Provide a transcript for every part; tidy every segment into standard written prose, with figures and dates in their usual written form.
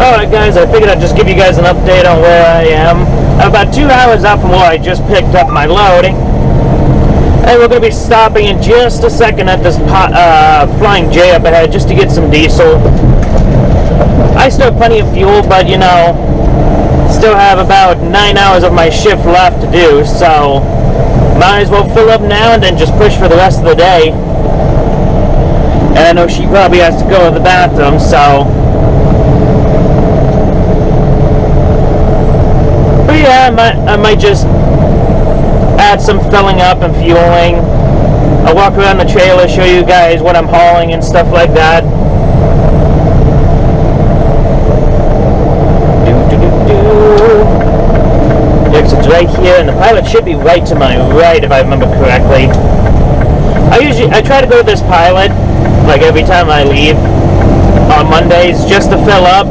Alright guys, I figured I'd just give you guys an update on where I am. I'm about 2 hours out from where I just picked up my load. And we're going to be stopping in just a second at this Flying J up ahead just to get some diesel. I still have plenty of fuel, but you know, still have about 9 hours of my shift left to do, so might as well fill up now and then just push for the rest of the day. And I know she probably has to go to the bathroom, so... But yeah, I might just add some filling up and fueling. I'll walk around the trailer, show you guys what I'm hauling and stuff like that. The exit's right here, and the pilot should be right to my right if I remember correctly. I try to go to this pilot like every time I leave on Mondays just to fill up.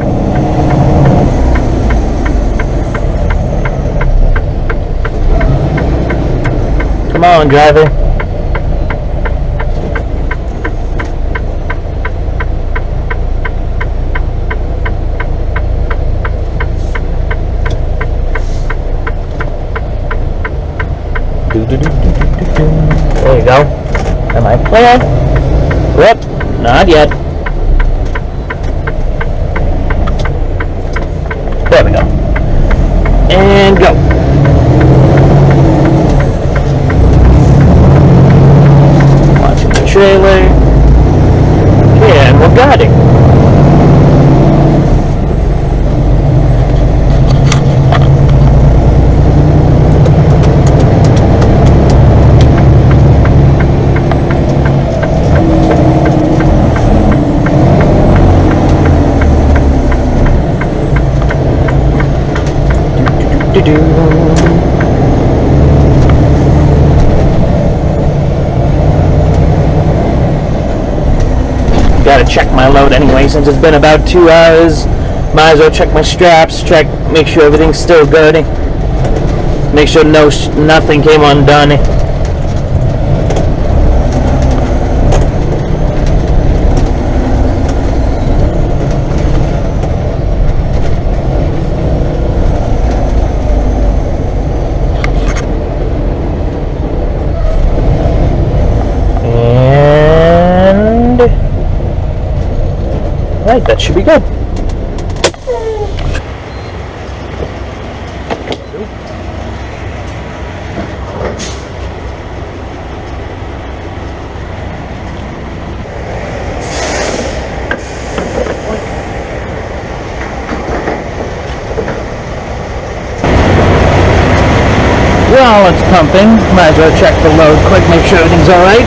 Come on, driver. There you go. Am I clear? Whoop, not yet. There we go. And go. Watching the trailer. And we're guiding. Gotta check my load anyway since it's been about 2 hours. Might as well check my straps, make sure everything's still good. Make sure nothing came undone. Right, that should be good. Well, it's pumping. Might as well check the load quick, make sure everything's alright.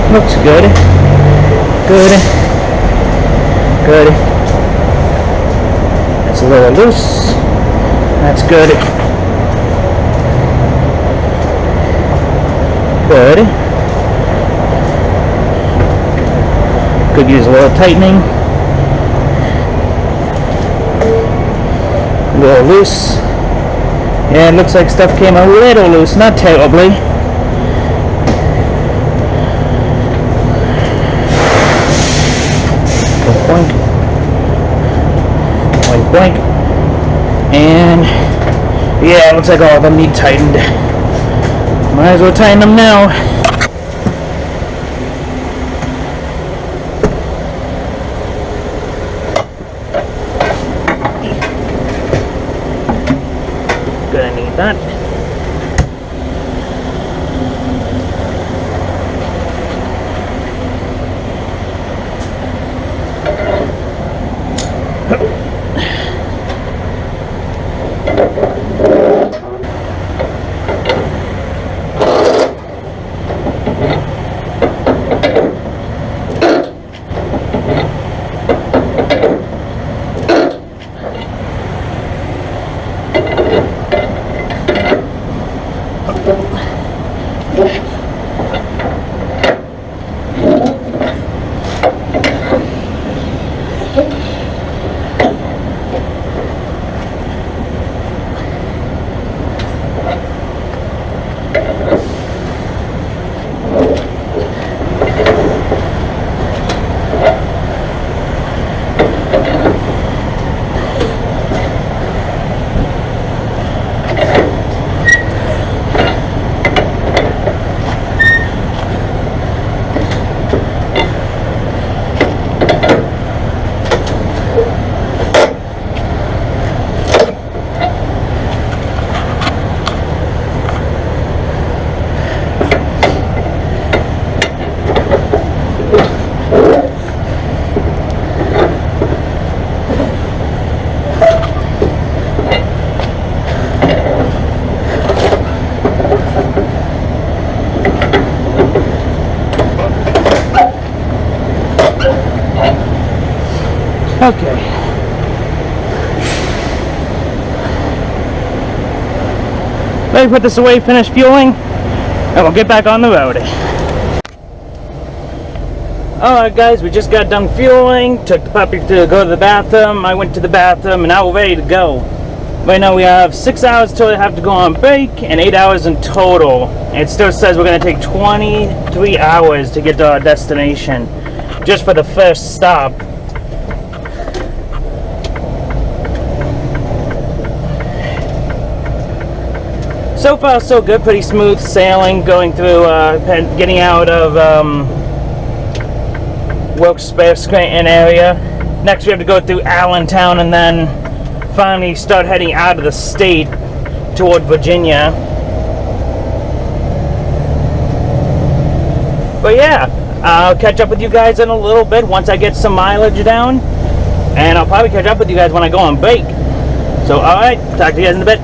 Looks good. Good. Good. It's a little loose. That's good. Good. Could use a little tightening. A little loose. Yeah, it looks like stuff came a little loose, not terribly. Boink. Boink, boink. And yeah, it looks like all of them need tightened. Might as well tighten them now. Gonna need that. Let me put this away, finish fueling, and we'll get back on the road. Alright guys, we just got done fueling, took the puppy to go to the bathroom, I went to the bathroom, and now we're ready to go. Right now we have 6 hours till I have to go on break, and 8 hours in total. It still says we're going to take 23 hours to get to our destination, just for the first stop. So far so good, pretty smooth sailing, going through, getting out of Wilkes-Barre-Scranton area. Next we have to go through Allentown and then finally start heading out of the state toward Virginia. But yeah, I'll catch up with you guys in a little bit once I get some mileage down, and I'll probably catch up with you guys when I go on break. So alright, talk to you guys in a bit.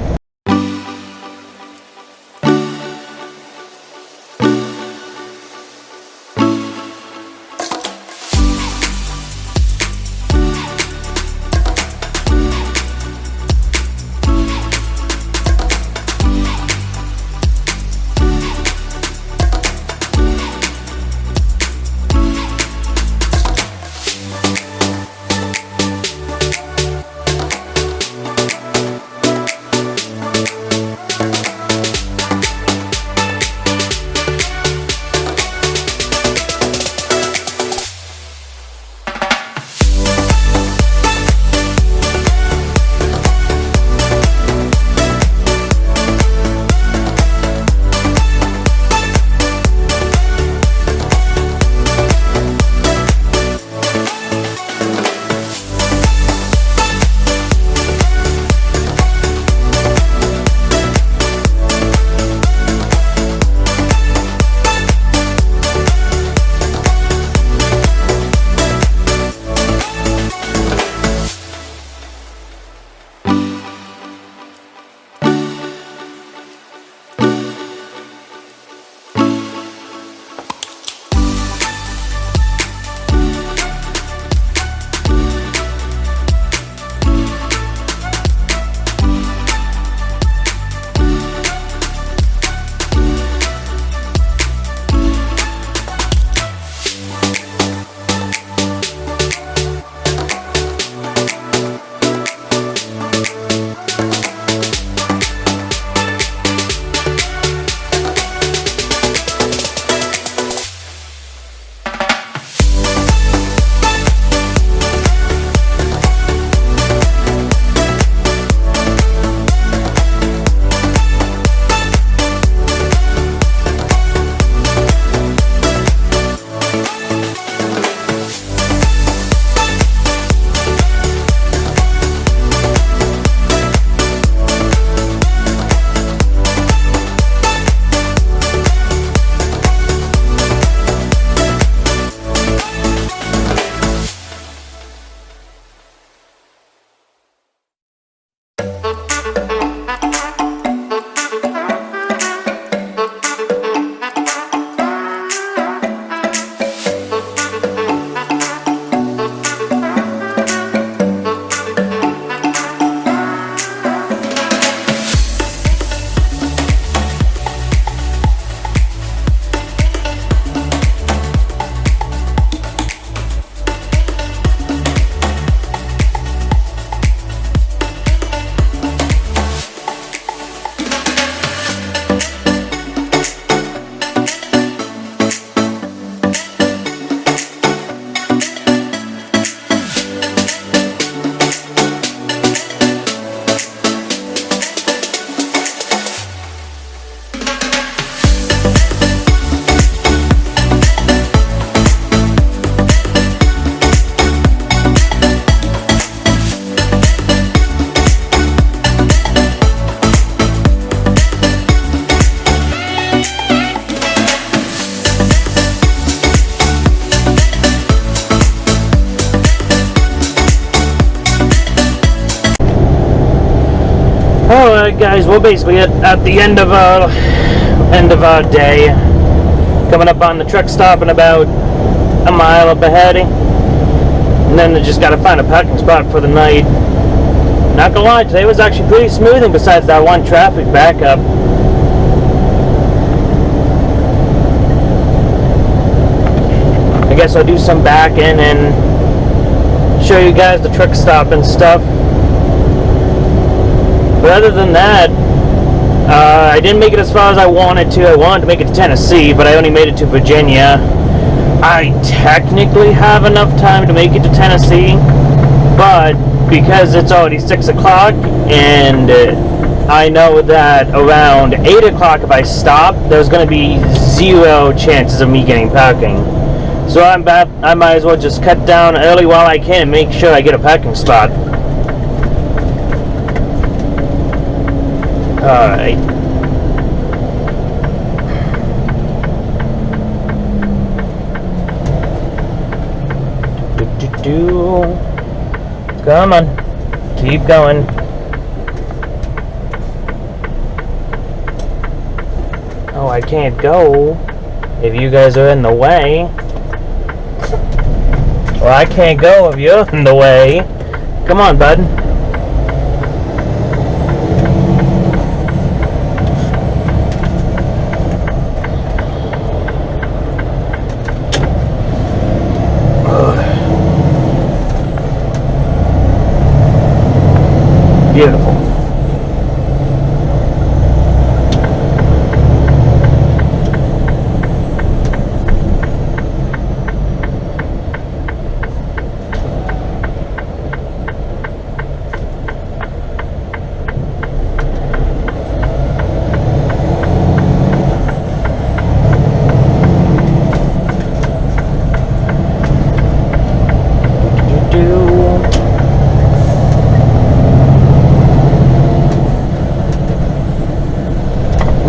Alright guys, we're basically at the end of our day. Coming up on the truck stop in about a mile up ahead. And then I just gotta find a parking spot for the night. Not gonna lie, today was actually pretty smooth, and besides that one traffic backup. guess I'll do some backing and show you guys the truck stop and stuff. But other than that, I didn't make it as far as I wanted to. I wanted to make it to Tennessee, but I only made it to Virginia. I technically have enough time to make it to Tennessee, but because it's already 6 o'clock and I know that around 8 o'clock if I stop, there's going to be 0 chances of me getting parking. So I might as well just cut down early while I can and make sure I get a parking spot. Alright. Come on. Keep going. Oh, I can't go if you guys are in the way. Well, I can't go if you're in the way. Come on, bud. Beautiful.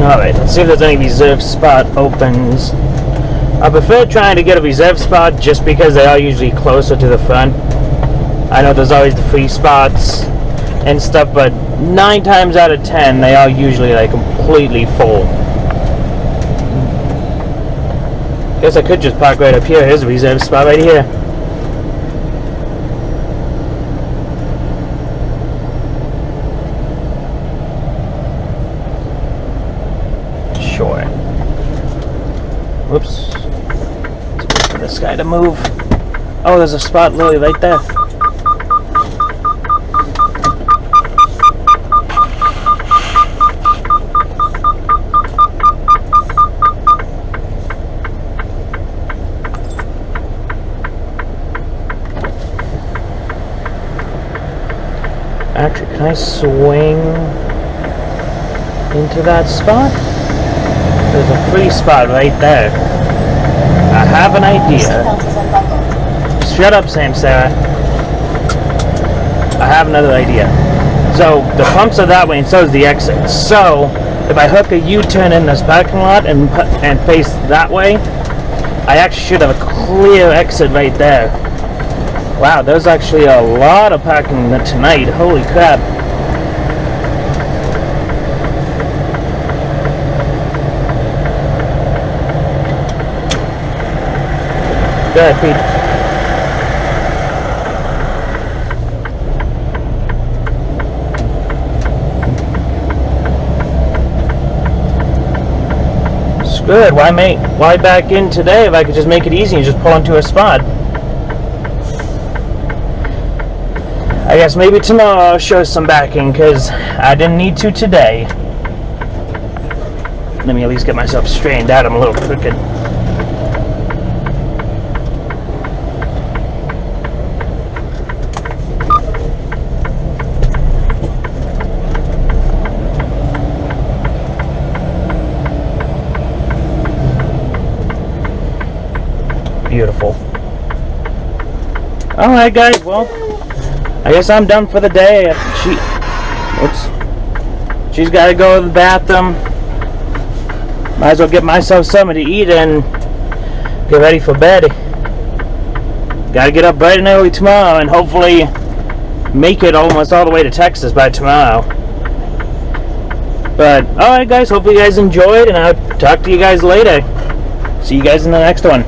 Alright, let's see if there's any reserve spot opens. I prefer trying to get a reserve spot just because they are usually closer to the front. I know there's always the free spots and stuff, but 9 times out of 10 they are usually like completely full. Guess I could just park right up here. Here's a reserve spot right here. Sure. Whoops. Let's wait for this guy to move. Oh, there's a spot literally right there. Actually, can I swing into that spot? There's a free spot right there. I have an idea. Shut up, Sarah. I have another idea. So, the pumps are that way and so is the exit. So, if I hook a U-turn in this parking lot and face that way, I actually should have a clear exit right there. Wow, there's actually a lot of parking tonight. Holy crap. Go ahead, Pete. Screw it. Why back in today if I could just make it easy and just pull into a spot? I guess maybe tomorrow I'll show some backing because I didn't need to today. Let me at least get myself straightened out. I'm a little crooked. Beautiful. Alright guys, well, I guess I'm done for the day. She's got to go to the bathroom. Might as well get myself something to eat and get ready for bed. Got to get up bright and early tomorrow and hopefully make it almost all the way to Texas by tomorrow. But alright guys, hopefully you guys enjoyed and I'll talk to you guys later. See you guys in the next one.